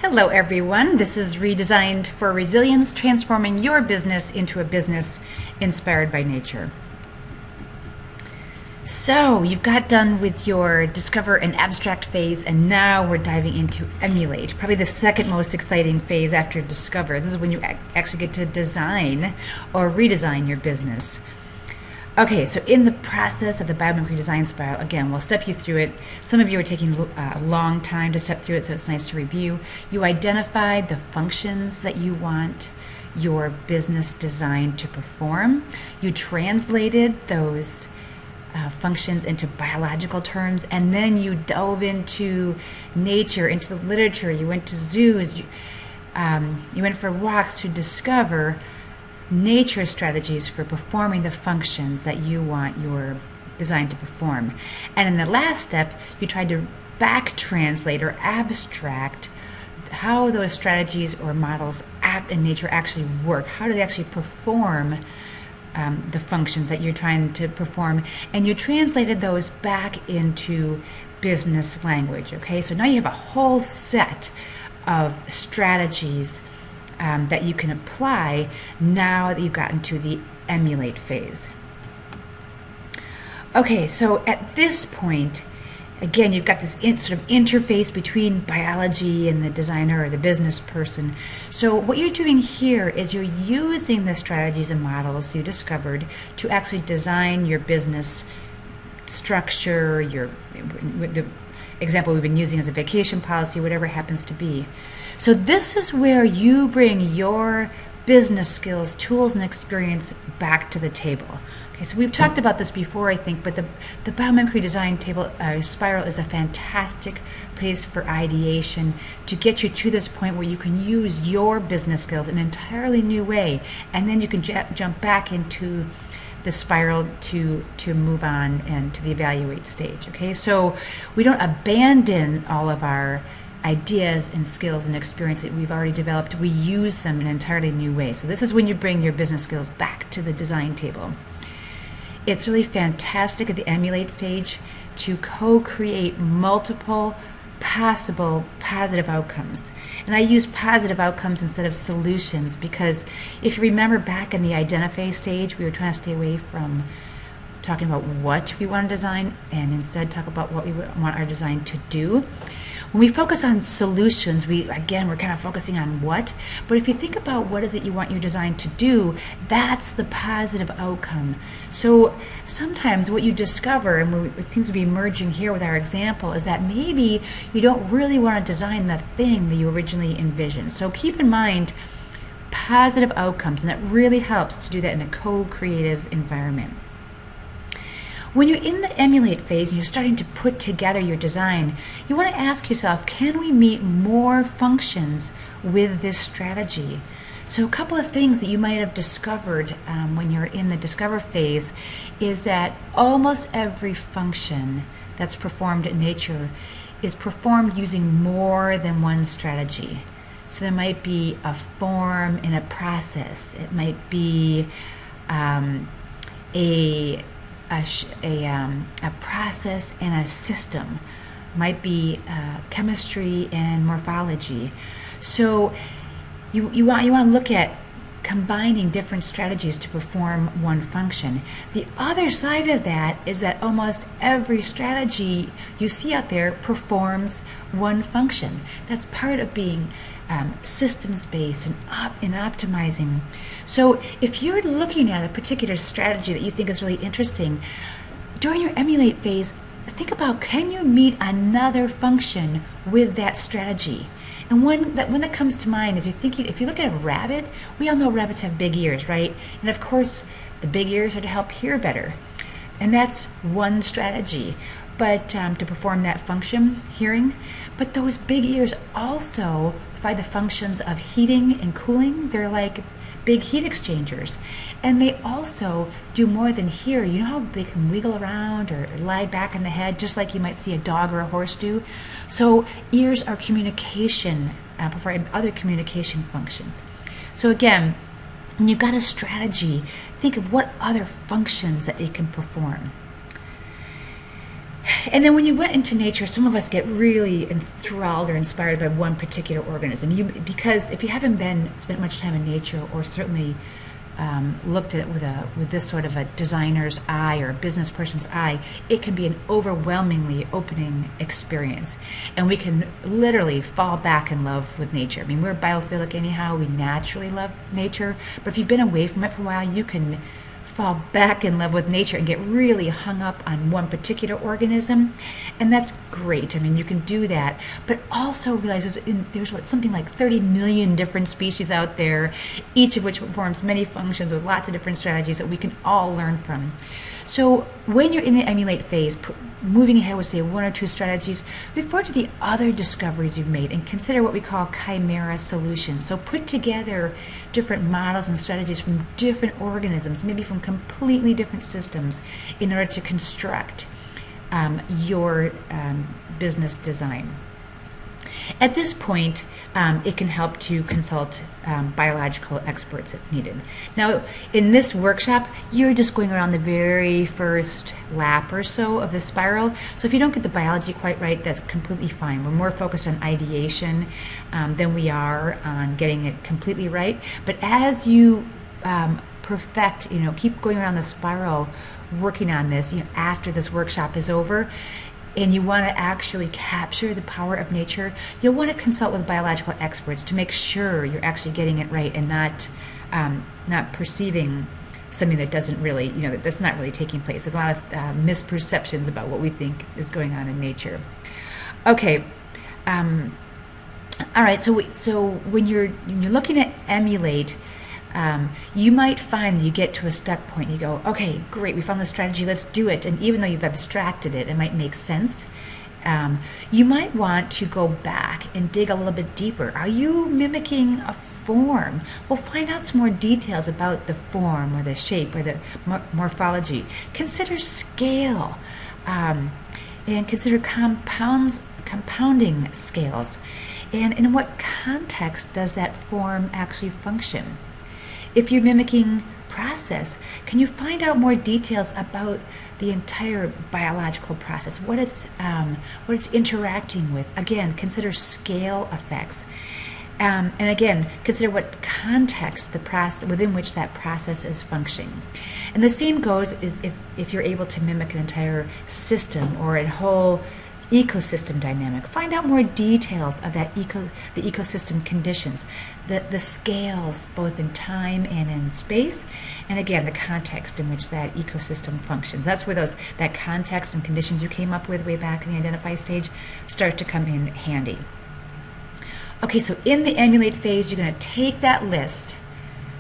Hello everyone, this is Redesigned for Resilience, transforming your business into a business inspired by nature. So you've got done with your discover and abstract phase, and now we're diving into emulate, probably the second most exciting phase after discover. This is when you actually get to design or redesign your business. Okay, so in the process of the Biomimicry design spiral, again, we'll step you through it. Some of you are taking a long time to step through it, so it's nice to review. You identified the functions that you want your business design to perform. You translated those functions into biological terms, and then you dove into nature, into the literature. You went to zoos. You went for walks to discover nature strategies for performing the functions that you want your design to perform. And in the last step, you tried to back translate or abstract how those strategies or models in nature actually work. How do they actually perform the functions that you're trying to perform? And you translated those back into business language. Okay, so now you have a whole set of strategies that you can apply now that you've gotten to the emulate phase. Okay, so at this point, again, you've got this sort of interface between biology and the designer or the business person. So what you're doing here is you're using the strategies and models you discovered to actually design your business structure, the example we've been using as a vacation policy, whatever it happens to be. So this is where you bring your business skills, tools, and experience back to the table. Okay, so we've talked about this before, I think, but the Biomimicry design table spiral is a fantastic place for ideation to get you to this point where you can use your business skills in an entirely new way, and then you can jump back into the spiral to move on and to the evaluate stage. Okay, so we don't abandon all of our ideas and skills and experience that we've already developed. We use them in an entirely new way. So this is when you bring your business skills back to the design table. It's really fantastic at the emulate stage to co-create multiple possible positive outcomes. And I use positive outcomes instead of solutions because if you remember back in the identify stage, we were trying to stay away from talking about what we want to design and instead talk about what we want our design to do. When we focus on solutions, we're kind of focusing on what, but if you think about what is it you want your design to do, that's the positive outcome. So sometimes what you discover, and it seems to be emerging here with our example, is that maybe you don't really want to design the thing that you originally envisioned. So keep in mind positive outcomes, and that really helps to do that in a co-creative environment. When you're in the emulate phase and you're starting to put together your design, you want to ask yourself, can we meet more functions with this strategy? So a couple of things that you might have discovered when you're in the discover phase is that almost every function that's performed in nature is performed using more than one strategy. So there might be a form and a process. It might be a process and a system. Might be chemistry and morphology. So you want to look at combining different strategies to perform one function. The other side of that is that almost every strategy you see out there performs one function. That's part of being systems-based and optimizing. So if you're looking at a particular strategy that you think is really interesting, during your emulate phase, think about, can you meet another function with that strategy? And one that comes to mind is if you look at a rabbit, we all know rabbits have big ears, right? And of course, the big ears are to help hear better. And that's one strategy, but to perform that function, hearing. But those big ears also provide the functions of heating and cooling. They're like big heat exchangers. And they also do more than hear. You know how they can wiggle around or lie back in the head, just like you might see a dog or a horse do? So ears are communication, provide other communication functions. So again, when you've got a strategy, think of what other functions that it can perform. And then when you went into nature, some of us get really enthralled or inspired by one particular organism. Because if you haven't spent much time in nature, or certainly looked at it with this sort of a designer's eye or a business person's eye, it can be an overwhelmingly opening experience. And we can literally fall back in love with nature. I mean, we're biophilic anyhow. We naturally love nature. But if you've been away from it for a while, you can fall back in love with nature and get really hung up on one particular organism, and that's great. I mean, you can do that, but also realize there's something like 30 million different species out there, each of which performs many functions with lots of different strategies that we can all learn from. So when you're in the emulate phase, moving ahead with, say, one or two strategies, refer to the other discoveries you've made and consider what we call chimera solutions. So put together different models and strategies from different organisms, maybe from completely different systems, in order to construct your business design. At this point, it can help to consult biological experts if needed. Now, in this workshop, you're just going around the very first lap or so of the spiral. So if you don't get the biology quite right, that's completely fine. We're more focused on ideation than we are on getting it completely right. But as you perfect, keep going around the spiral, working on this, after this workshop is over, and you want to actually capture the power of nature, you'll want to consult with biological experts to make sure you're actually getting it right and not perceiving something that doesn't really, that's not really taking place. There's a lot of misperceptions about what we think is going on in nature. Okay. All right. So when you're looking at emulate, you might find that you get to a stuck point. You go, okay, great, we found the strategy, let's do it. And even though you've abstracted it, it might make sense. You might want to go back and dig a little bit deeper. Are you mimicking a form? Well, find out some more details about the form or the shape or the morphology. Consider scale, and consider compounding scales. And in what context does that form actually function? If you're mimicking process, can you find out more details about the entire biological process, what it's interacting with? Again, consider scale effects. And again, consider what context the process within which that process is functioning. And the same goes is if you're able to mimic an entire system or a whole ecosystem dynamic. Find out more details of that the ecosystem conditions, the scales both in time and in space, and again the context in which that ecosystem functions. That's where that context and conditions you came up with way back in the identify stage start to come in handy. Okay, so in the emulate phase, you're going to take that list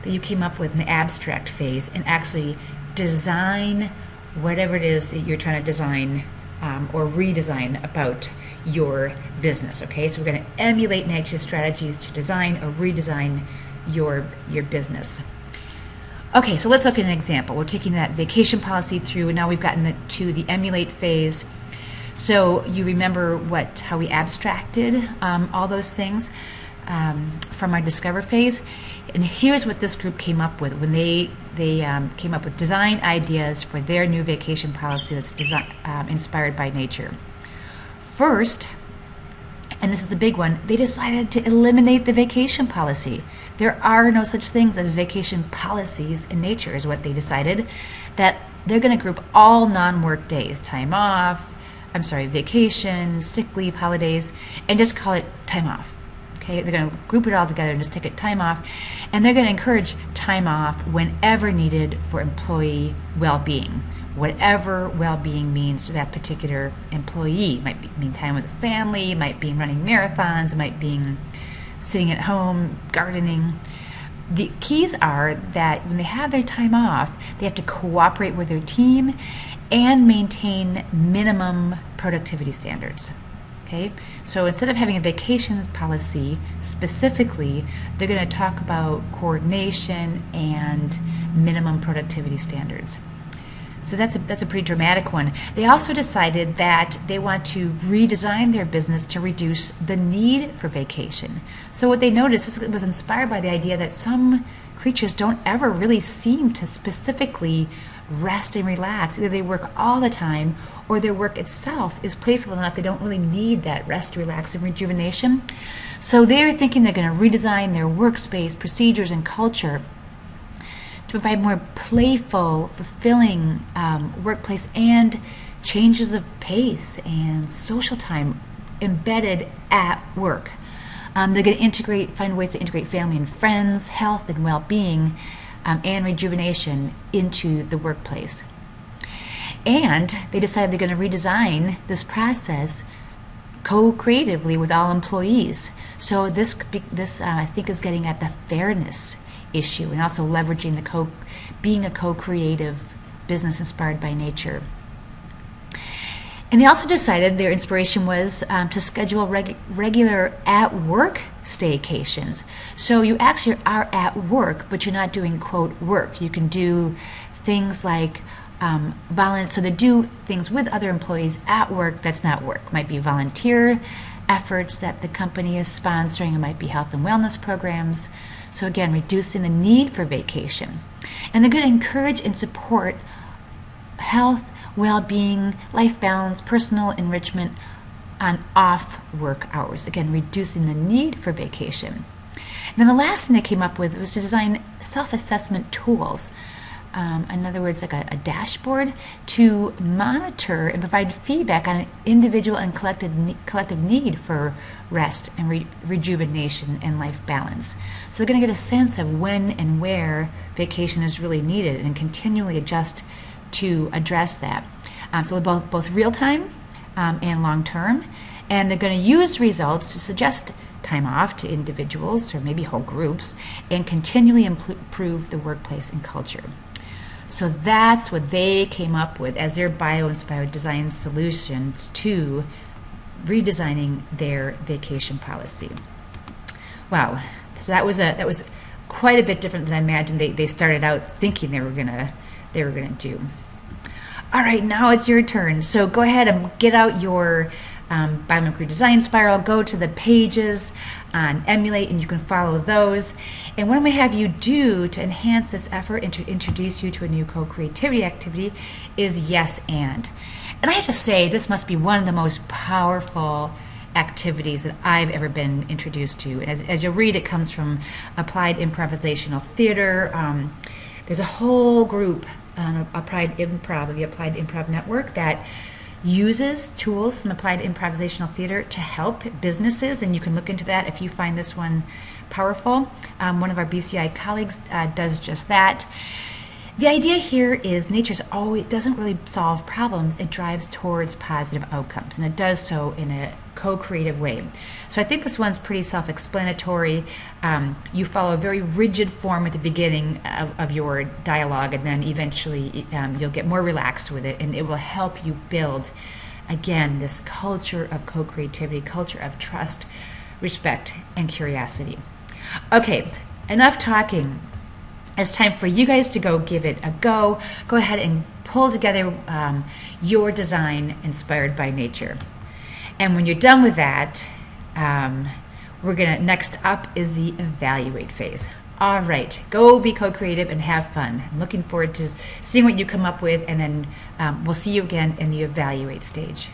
that you came up with in the abstract phase and actually design whatever it is that you're trying to design or redesign about your business. Okay, so we're going to emulate nature's strategies to design or redesign your business. Okay, so let's look at an example. We're taking that vacation policy through, and now we've gotten to the emulate phase. So you remember how we abstracted all those things from our discover phase, and here's what this group came up with when they came up with design ideas for their new vacation policy that's inspired by nature. First, and this is the big one, they decided to eliminate the vacation policy. There are no such things as vacation policies in nature, is what they decided. That they're going to group all non-work days, vacation, sick leave, holidays, and just call it time off. Okay, they're going to group it all together and just take it time off, and they're going to encourage time off whenever needed for employee well-being. Whatever well-being means to that particular employee. It might mean time with the family, it might be running marathons, it might be sitting at home, gardening. The keys are that when they have their time off, they have to cooperate with their team and maintain minimum productivity standards. Okay, so instead of having a vacation policy specifically, they're going to talk about coordination and minimum productivity standards. So that's a pretty dramatic one. They also decided that they want to redesign their business to reduce the need for vacation. So what they noticed, this was inspired by the idea that some creatures don't ever really seem to specifically rest and relax. Either they work all the time or their work itself is playful enough they don't really need that rest, relax, and rejuvenation. So they're thinking they're going to redesign their workspace, procedures, and culture to provide more playful, fulfilling workplace and changes of pace and social time embedded at work. They're going to find ways to integrate family and friends, health and well-being, and rejuvenation into the workplace. And they decided they're going to redesign this process co-creatively with all employees. So this I think is getting at the fairness issue, and also leveraging being a co-creative business inspired by nature. And they also decided their inspiration was to schedule regular at-work staycations. So you actually are at work, but you're not doing, quote, work. You can do things like so they do things with other employees at work that's not work. It might be volunteer efforts that the company is sponsoring. It might be health and wellness programs. So again, reducing the need for vacation. And they're going to encourage and support health, well-being, life balance, personal enrichment on off-work hours. Again, reducing the need for vacation. And then the last thing they came up with was to design self-assessment tools. In other words, like a dashboard to monitor and provide feedback on an individual and collective need for rest and rejuvenation and life balance. So they're going to get a sense of when and where vacation is really needed and continually adjust to address that. So both real-time and long-term. And they're going to use results to suggest time off to individuals or maybe whole groups and continually improve the workplace and culture. So that's what they came up with as their bio-inspired design solutions to redesigning their vacation policy. Wow, so that was quite a bit different than I imagined they started out thinking they were gonna do. All right, now it's your turn. So go ahead and get out your Biomimicry design spiral. Go to the pages on Emulate, and you can follow those. And what I'm going to have you do to enhance this effort and to introduce you to a new co-creativity activity is yes and. And I have to say, this must be one of the most powerful activities that I've ever been introduced to. And as you'll read, it comes from Applied Improvisational Theater. There's a whole group, Applied Improv, the Applied Improv Network, that uses tools from Applied Improvisational Theater to help businesses, and you can look into that if you find this one powerful. One of our BCI colleagues does just that. The idea here is it doesn't really solve problems, it drives towards positive outcomes, and it does so in a co-creative way. So I think this one's pretty self-explanatory. You follow a very rigid form at the beginning of your dialogue, and then eventually you'll get more relaxed with it, and it will help you build, again, this culture of co-creativity, culture of trust, respect, and curiosity. Okay, enough talking. It's time for you guys to go give it a go. Go ahead and pull together your design inspired by nature. And when you're done with that, next up is the evaluate phase. All right, go be co-creative and have fun. I'm looking forward to seeing what you come up with, and then we'll see you again in the evaluate stage.